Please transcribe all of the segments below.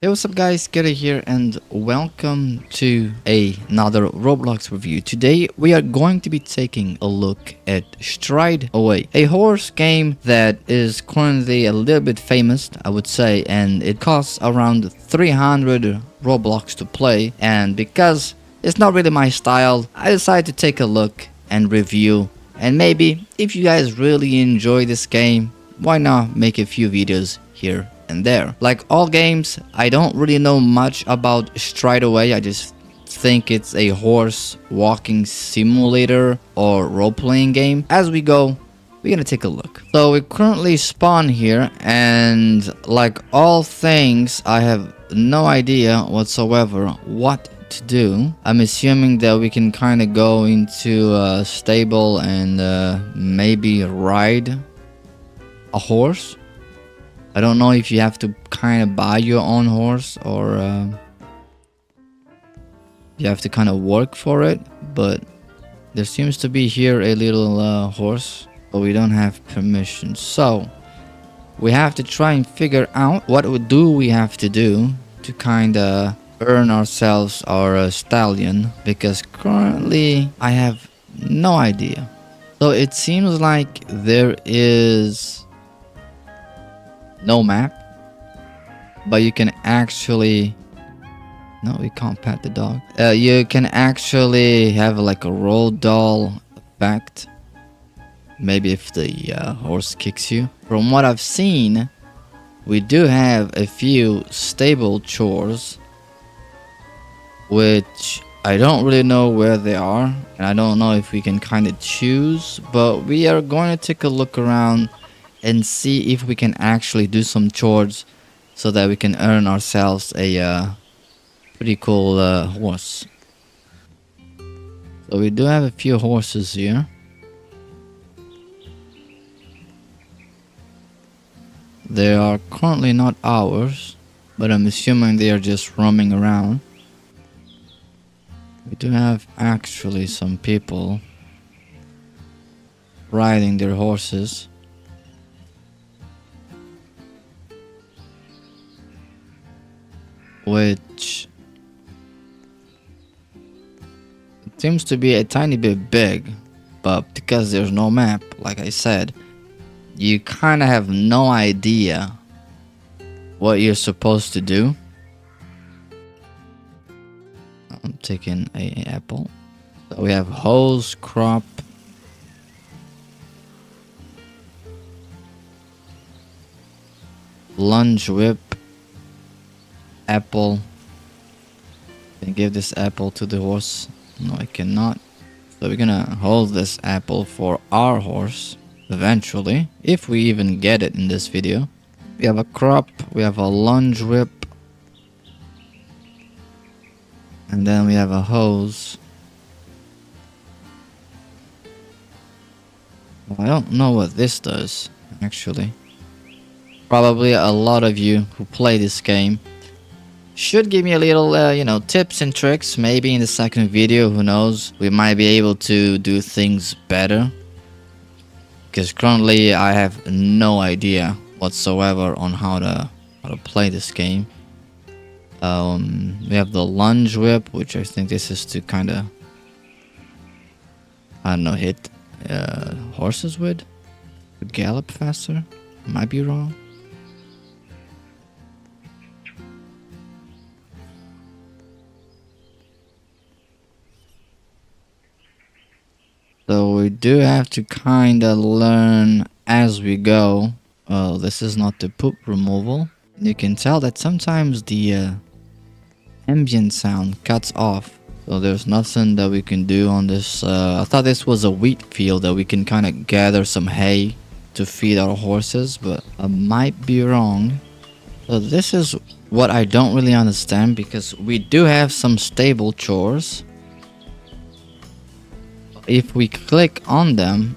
Hey, what's up guys, Gary here and welcome to another Roblox review. Today we are going to be taking a look at Strideaway, a horse game that is currently a little bit famous, I would say, and it costs around 300 Roblox to play, and because it's not really my style, I decided to take a look and review, and maybe if you guys really enjoy this game, why not make a few videos here and there. Like all games, I don't really know much about Strideaway. I just think it's a horse walking simulator or role-playing game. As we go, we're gonna take a look. So we currently spawn here, and like all things, I have no idea whatsoever what to do. I'm assuming that we can kind of go into a stable and maybe ride a horse. I don't know if you have to kind of buy your own horse or you have to kind of work for it, but there seems to be here a little horse, but we don't have permission. So we have to try and figure out what do we have to do to kind of earn ourselves our stallion, because currently I have no idea. So it seems like there is no map, but you can actually no, we can't pet the dog. You can actually have like a roll doll effect, maybe if the horse kicks you. From what I've seen, we do have a few stable chores, which I don't really know where they are, and I don't know if we can kind of choose, but we are going to take a look around and see if we can actually do some chores so that we can earn ourselves a pretty cool horse. So we do have a few horses here. They are currently not ours, but I'm assuming they are just roaming around. We do have actually some people riding their horses. Which seems to be a tiny bit big, but because there's no map, like I said, you kind of have no idea what you're supposed to do. I'm taking a apple. So we have hose, crop, lunge whip, apple. Can I give this apple to the horse? No, I cannot. So we're gonna hold this apple for our horse eventually, if we even get it in this video. We have a crop, we have a lunge whip, and then we have a hose. Well, I don't know what this does, actually. Probably a lot of you who play this game should give me a little, tips and tricks. Maybe in the second video, who knows, we might be able to do things better. Because currently I have no idea whatsoever on how to play this game. We have the lunge whip, which I think this is to kind of, I don't know, hit horses with. Gallop faster. Might be wrong. So we do have to kind of learn as we go. Oh, this is not the poop removal. You can tell that sometimes the ambient sound cuts off. So there's nothing that we can do on this. I thought this was a wheat field that we can kind of gather some hay to feed our horses, but I might be wrong. So this is what I don't really understand, because we do have some stable chores. If we click on them,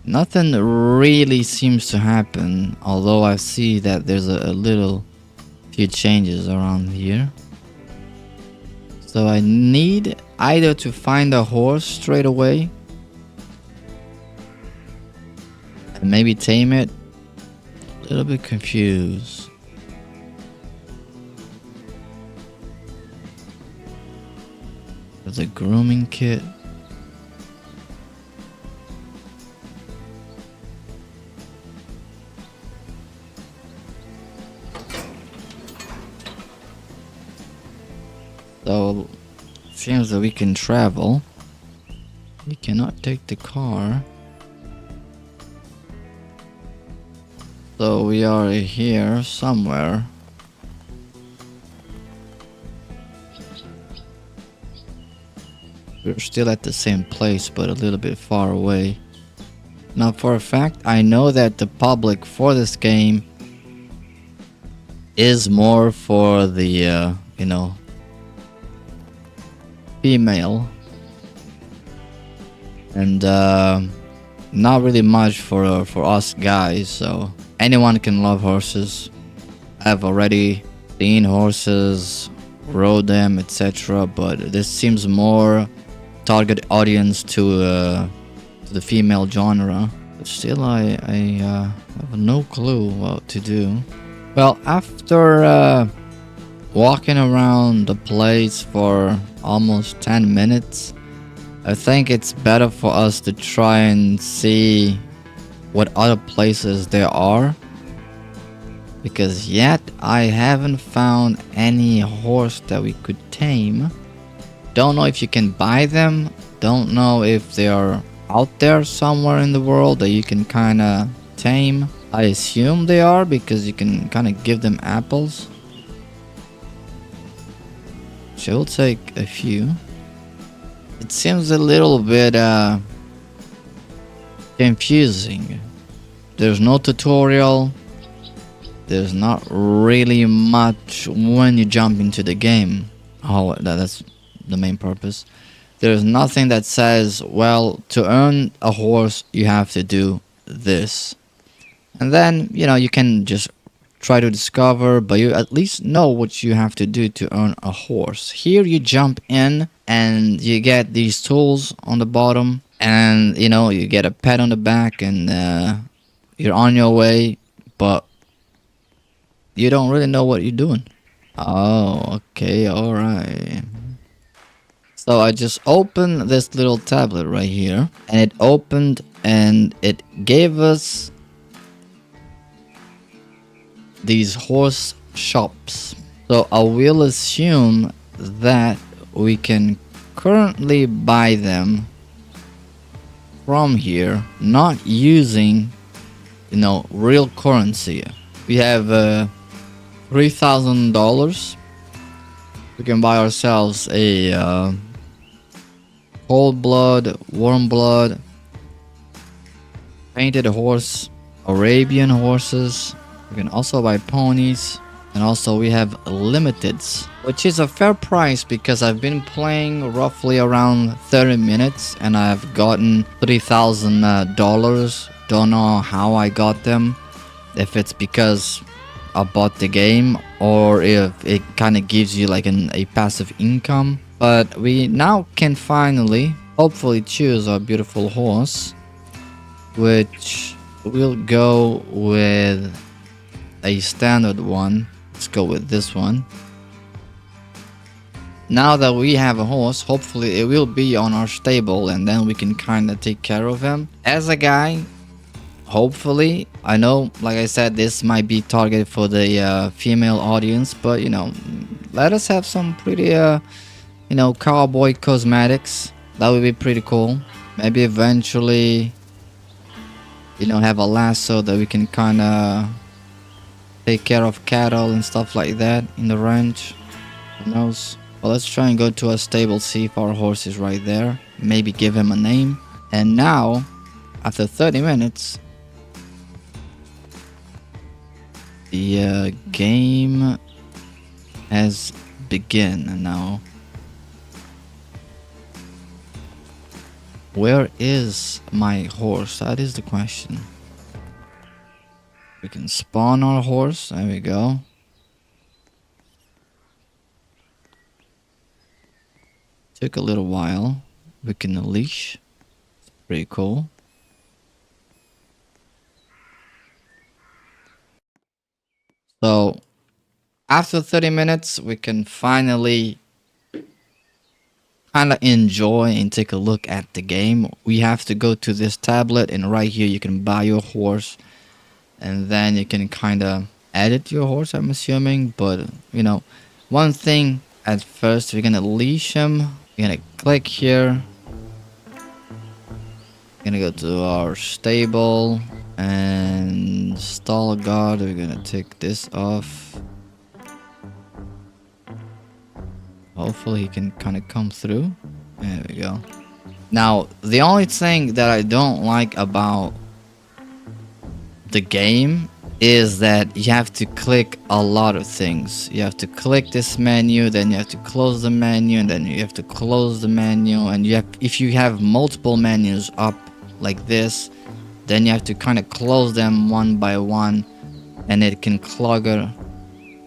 nothing really seems to happen, although I see that there's a little few changes around here. So I need either to find a horse straight away and maybe tame it. A little bit confused. There's a grooming kit. So it seems that we can travel. We cannot take the car. So we are here somewhere. We're still at the same place, but a little bit far away. Now, for a fact, I know that the public for this game is more for the, you know, female. And not really much for us guys, so anyone can love horses. I've already seen horses, rode them, etc. But this seems more target audience to the female genre. But still, I have no clue what to do. Well, after walking around the place for almost 10 minutes, I think it's better for us to try and see what other places there are. Because yet I haven't found any horse that we could tame. Don't know if you can buy them. Don't know if they are out there somewhere in the world that you can kind of tame. I assume they are because you can kind of give them apples. So we'll take a few. It seems a little bit confusing. There's no tutorial. There's not really much when you jump into the game. Oh, that's the main purpose. There's nothing that says, well, to earn a horse, you have to do this. And then, you know, you can just try to discover, but you at least know what you have to do to earn a horse. Here you jump in and you get these tools on the bottom, and you know, you get a pet on the back, and you're on your way, but you don't really know what you're doing. Oh, okay, alright. So I just opened this little tablet right here, and it opened and it gave us these horse shops. So I will assume that we can currently buy them from here, not using, you know, real currency. We have $3,000. We can buy ourselves a cold blood, warm blood, painted horse, Arabian horses. We can also buy ponies, and also we have limiteds, which is a fair price because I've been playing roughly around 30 minutes and I've gotten $3,000. Don't know how I got them, if it's because I bought the game or if it kind of gives you like a passive income. But we now can finally, hopefully, choose our beautiful horse, which will go with a standard one. Let's go with this one. Now that we have a horse, hopefully it will be on our stable, and then we can kind of take care of him. As a guy, hopefully, I know, like I said, this might be targeted for the female audience, but you know, let us have some pretty you know, cowboy cosmetics. That would be pretty cool. Maybe eventually, you know, have a lasso that we can kind of take care of cattle and stuff like that in the ranch. Who knows? Well, let's try and go to a stable, see if our horse is right there. Maybe give him a name. And now, after 30 minutes, the game has begun. And now, where is my horse? That is the question. We can spawn our horse. There we go. Took a little while. We can unleash. Pretty cool. So after 30 minutes, we can finally kind of enjoy and take a look at the game. We have to go to this tablet, and right here you can buy your horse, and then you can kind of edit your horse, I'm assuming. But you know, one thing at first, we're gonna leash him. We're gonna click here. Gonna go to our stable and stall guard. We're gonna take this off. Hopefully he can kind of come through. There we go. Now, the only thing that I don't like about the game is that you have to click a lot of things. You have to click this menu, then you have to close the menu, and then you have to close the menu. And you have, if you have multiple menus up like this, then you have to kind of close them one by one, and it can clutter,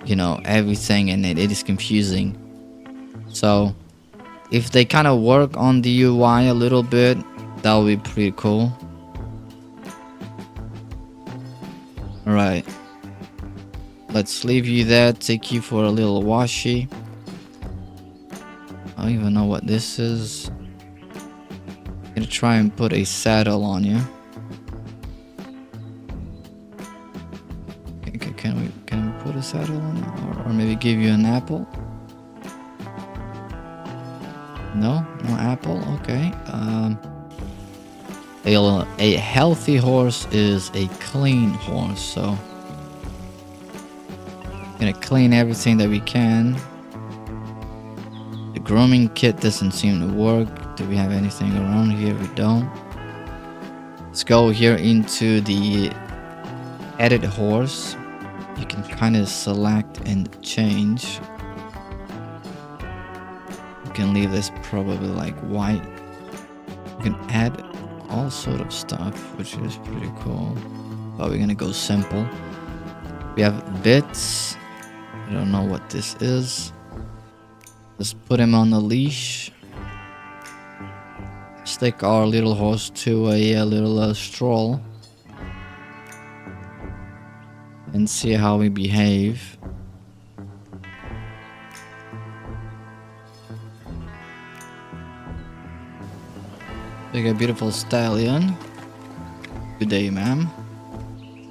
you know, everything, and it is confusing. So if they kind of work on the UI a little bit, that would be pretty cool. Alright, let's leave you there, take you for a little washy. I don't even know what this is. I'm gonna try and put a saddle on you. Can we put a saddle on you? Or maybe give you an apple? No apple. Okay. A healthy horse is a clean horse, so gonna clean everything that we can. The grooming kit doesn't seem to work. Do we have anything around here? We don't. Let's go here into the edit horse. You can kind of select and change. Can leave this probably like white. You can add all sort of stuff, which is pretty cool. But we're gonna go simple. We have bits. I don't know what this is. Let's put him on the leash. Stick our little horse to a little stroll and see how we behave. Like a beautiful stallion. Good day, ma'am.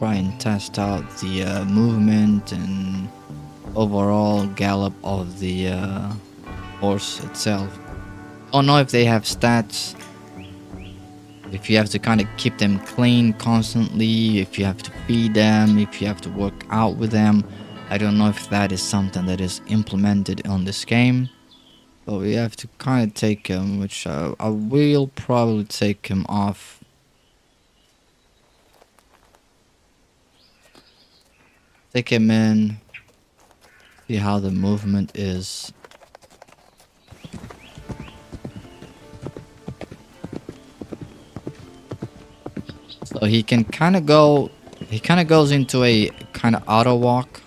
Try and test out the movement and overall gallop of the horse itself. Don't know if they have stats. If you have to kind of keep them clean constantly, if you have to feed them, if you have to work out with them. I don't know if that is something that is implemented on this game. But we have to kind of take him, which I will probably take him off. Take him in. See how the movement is. So he can kind of go. He kind of goes into a kind of auto walk.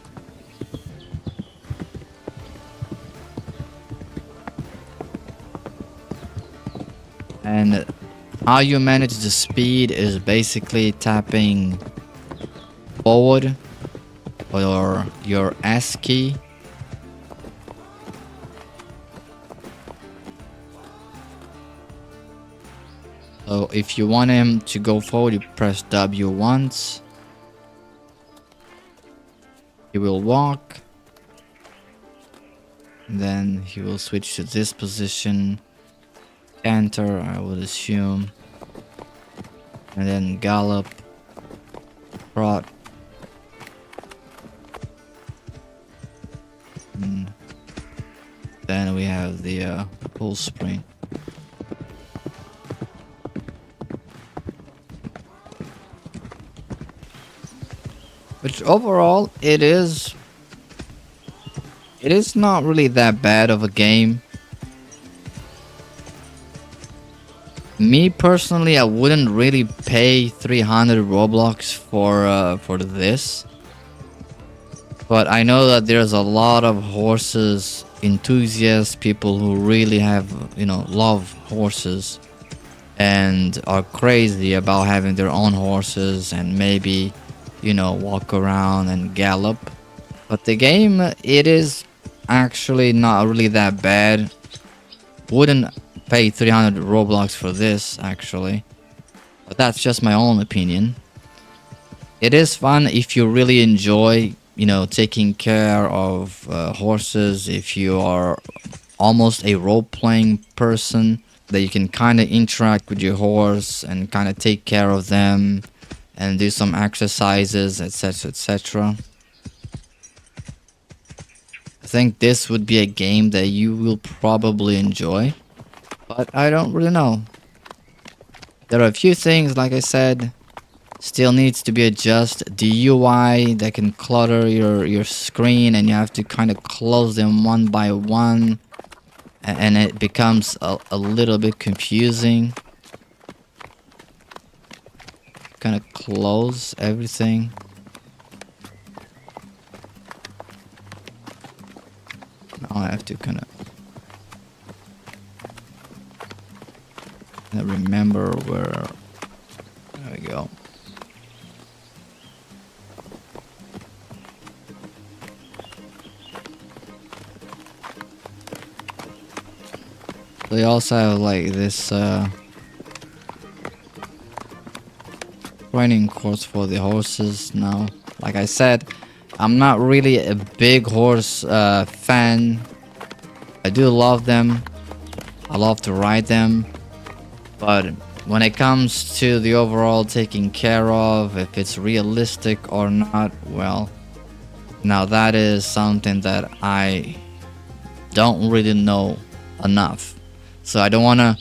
And how you manage the speed is basically tapping forward or your S key. So if you want him to go forward, you press W once. He will walk. Then he will switch to this position. Enter, I would assume. And then gallop. Trot. And then we have the full sprint. Which overall, it is not really that bad of a game. Me personally, I wouldn't really pay 300 Roblox for this. But I know that there's a lot of horses enthusiasts, people who really have, love horses and are crazy about having their own horses and maybe, walk around and gallop. But the game, it is actually not really that bad. Wouldn't pay 300 Roblox for this, actually. But that's just my own opinion. It is fun if you really enjoy, taking care of horses. If you are almost a role-playing person, that you can kind of interact with your horse and kind of take care of them and do some exercises, etc., etc. I think this would be a game that you will probably enjoy, but I don't really know. There are a few things, like I said, still needs to be adjusted. The UI that can clutter your screen and you have to kind of close them one by one, and it becomes a little bit confusing. Kind of close everything. Now I have to kind of remember where. There we go. They also have like this training course for the horses now. Like I said, I'm not really a big horse fan. I do love them. I love to ride them. But when it comes to the overall taking care of, if it's realistic or not, well, now that is something that I don't really know enough. So I don't want to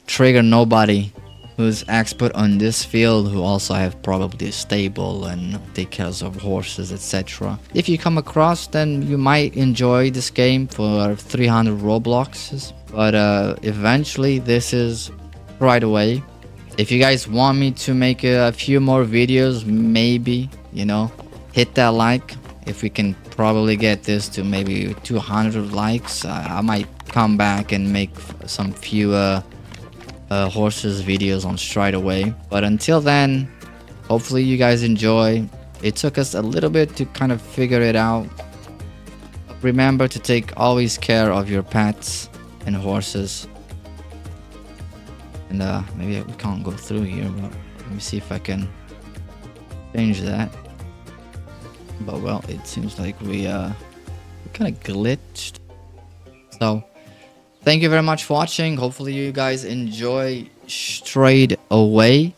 trigger nobody who's expert on this field, who also have probably a stable and take care of horses, etc. If you come across, then you might enjoy this game for 300 Robloxes. But eventually this is Strideaway. If you guys want me to make a few more videos, maybe, hit that like. If we can probably get this to maybe 200 likes, I might come back and make some few horses videos on Strideaway. But until then, hopefully you guys enjoy. It took us a little bit to kind of figure it out. Remember to take always care of your pets and horses. And maybe we can't go through here, but let me see if I can change that. But well, it seems like we kind of glitched. So thank you very much for watching. Hopefully you guys enjoy Strideaway.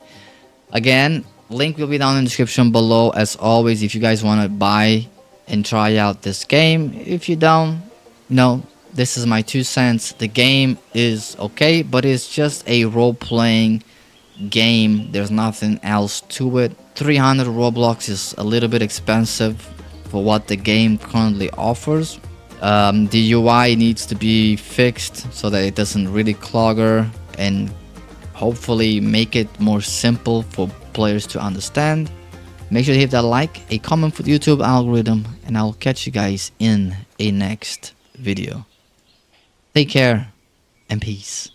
Again, link will be down in the description below. As always, if you guys want to buy and try out this game. If you don't, this is my 2 cents. The game is okay, but it's just a role-playing game. There's nothing else to it. 300 Roblox is a little bit expensive for what the game currently offers. The UI needs to be fixed so that it doesn't really clogger, and hopefully make it more simple for players to understand. Make sure to hit that like, a comment for the YouTube algorithm, and I'll catch you guys in a next video. Take care and peace.